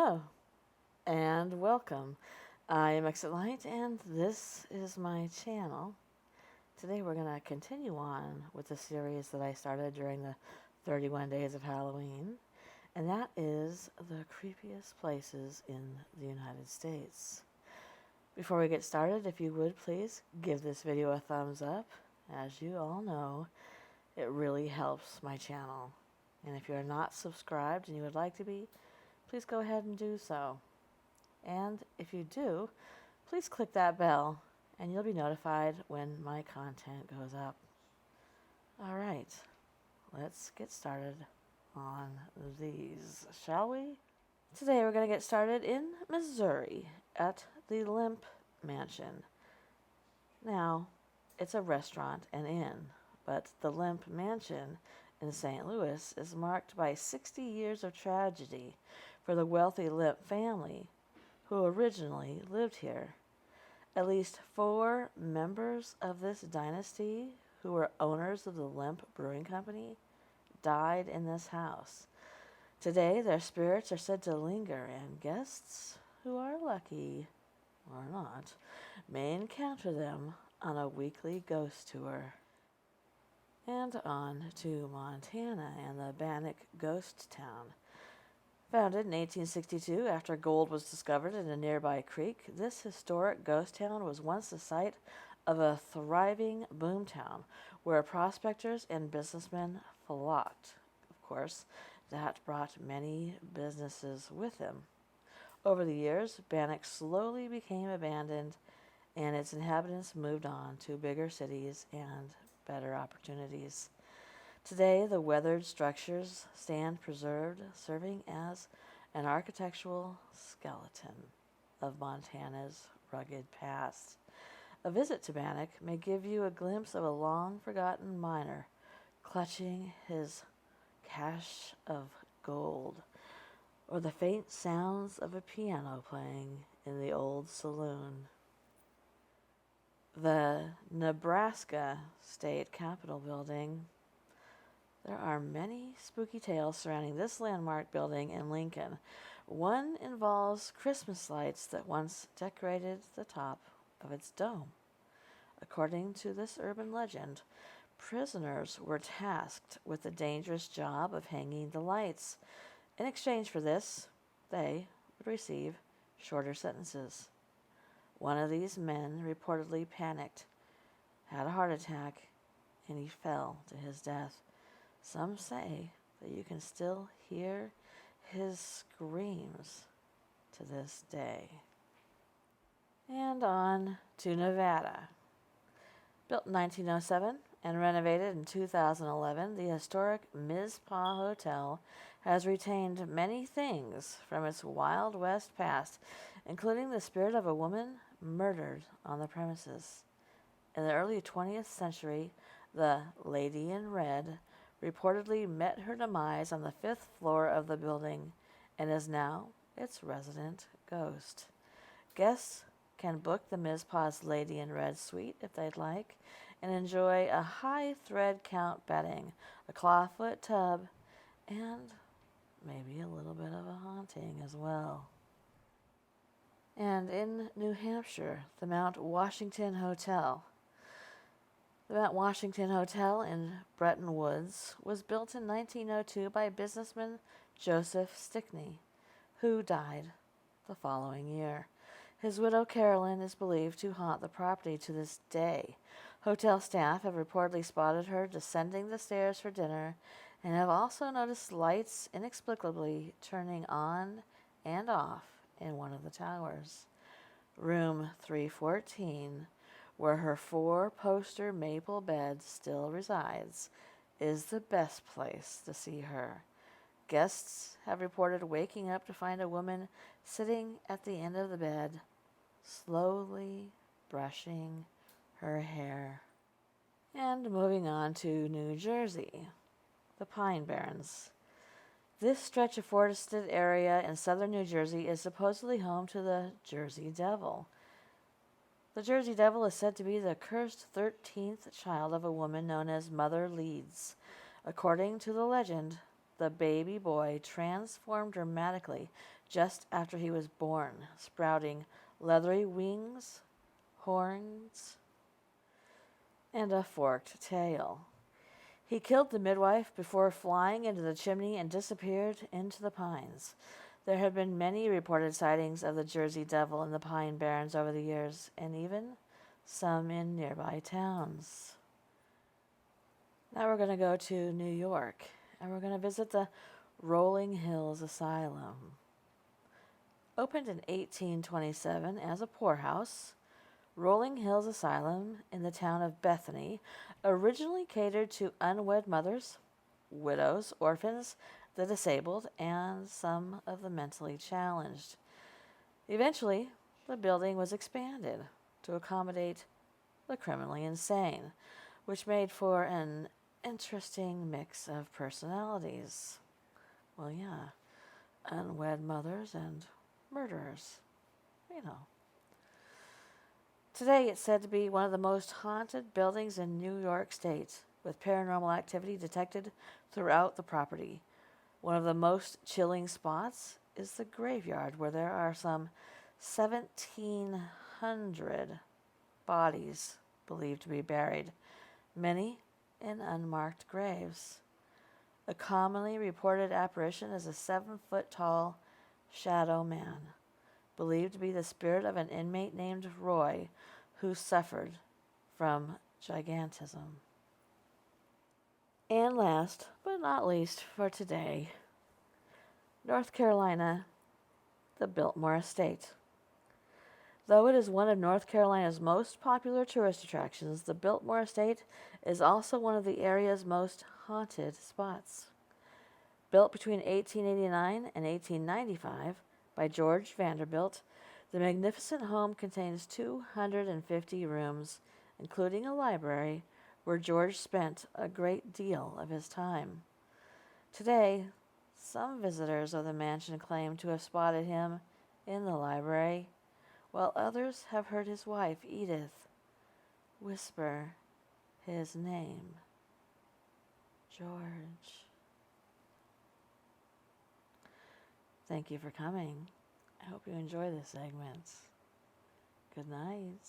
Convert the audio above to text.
Hello and welcome. I am Exit Light and this is my channel. Today we're going to continue on with the series that I started during the 31 days of Halloween, and that is the creepiest places in the United States. Before we get started, if you would please give this video a thumbs up. As you all know, it really helps my channel. And if you're not subscribed and you would like to be, please go ahead and do so. And if you do, please click that bell and you'll be notified when my content goes up. All right, let's get started on these, shall we? Today we're going to get started in Missouri at the Limp Mansion. Now, it's a restaurant and inn, but the Limp Mansion in St. Louis is marked by 60 years of tragedy for the wealthy Limp family who originally lived here. At least 4 members of this dynasty, who were owners of the Limp Brewing Company, died in this house. Today, their spirits are said to linger, and guests who are lucky, or not, may encounter them on a weekly ghost tour. And on to Montana and the Bannock Ghost Town. Founded in 1862 after gold was discovered in a nearby creek, this historic ghost town was once the site of a thriving boomtown where prospectors and businessmen flocked. Of course, that brought many businesses with them. Over the years, Bannock slowly became abandoned and its inhabitants moved on to bigger cities and better opportunities. Today, the weathered structures stand preserved, serving as an architectural skeleton of Montana's rugged past. A visit to Bannock may give you a glimpse of a long-forgotten miner clutching his cache of gold, or the faint sounds of a piano playing in the old saloon. The Nebraska State Capitol Building. There are many spooky tales surrounding this landmark building in Lincoln. One involves Christmas lights that once decorated the top of its dome. According to this urban legend, prisoners were tasked with the dangerous job of hanging the lights. In exchange for this, they would receive shorter sentences. One of these men reportedly panicked, had a heart attack, and he fell to his death. Some say that you can still hear his screams to this day. And on to Nevada. Built in 1907 and renovated in 2011, the historic Mizpah Hotel has retained many things from its Wild West past, including the spirit of a woman murdered on the premises. In the early 20th century, the Lady in Red reportedly met her demise on the 5th floor of the building and is now its resident ghost. Guests can book the Mizpah's Lady in Red suite if they'd like and enjoy a high thread count bedding, a clawfoot tub, and maybe a little bit of a haunting as well. And in New Hampshire, the Mount Washington Hotel. The Mount Washington Hotel in Bretton Woods was built in 1902 by businessman Joseph Stickney, who died the following year. His widow Carolyn is believed to haunt the property to this day. Hotel staff have reportedly spotted her descending the stairs for dinner and have also noticed lights inexplicably turning on and off in one of the towers. Room 314, where her 4-poster maple bed still resides, is the best place to see her. Guests have reported waking up to find a woman sitting at the end of the bed, slowly brushing her hair. And moving on to New Jersey, the Pine Barrens. This stretch of forested area in southern New Jersey is supposedly home to the Jersey Devil. The Jersey Devil is said to be the cursed 13th child of a woman known as Mother Leeds. According to the legend, the baby boy transformed dramatically just after he was born, sprouting leathery wings, horns, and a forked tail. He killed the midwife before flying into the chimney and disappeared into the pines. There have been many reported sightings of the Jersey Devil in the Pine Barrens over the years, and even some in nearby towns. Now we're going to go to New York, and we're going to visit the Rolling Hills Asylum. Opened in 1827 as a poorhouse, Rolling Hills Asylum in the town of Bethany originally catered to unwed mothers, widows, orphans, the disabled, and some of the mentally challenged. Eventually, the building was expanded to accommodate the criminally insane, which made for an interesting mix of personalities. Well, yeah, unwed mothers and murderers, you know. Today, it's said to be one of the most haunted buildings in New York State, with paranormal activity detected throughout the property. One of the most chilling spots is the graveyard, where there are some 1,700 bodies believed to be buried, many in unmarked graves. A commonly reported apparition is a 7-foot-tall shadow man, believed to be the spirit of an inmate named Roy, who suffered from gigantism. And last but not least for today, North Carolina, the Biltmore Estate. Though it is one of North Carolina's most popular tourist attractions, the Biltmore Estate is also one of the area's most haunted spots. Built between 1889 and 1895 by George Vanderbilt, the magnificent home contains 250 rooms, including a library where George spent a great deal of his time. Today, some visitors of the mansion claim to have spotted him in the library, while others have heard his wife, Edith, whisper his name, George. Thank you for coming. I hope you enjoy this segment. Good night.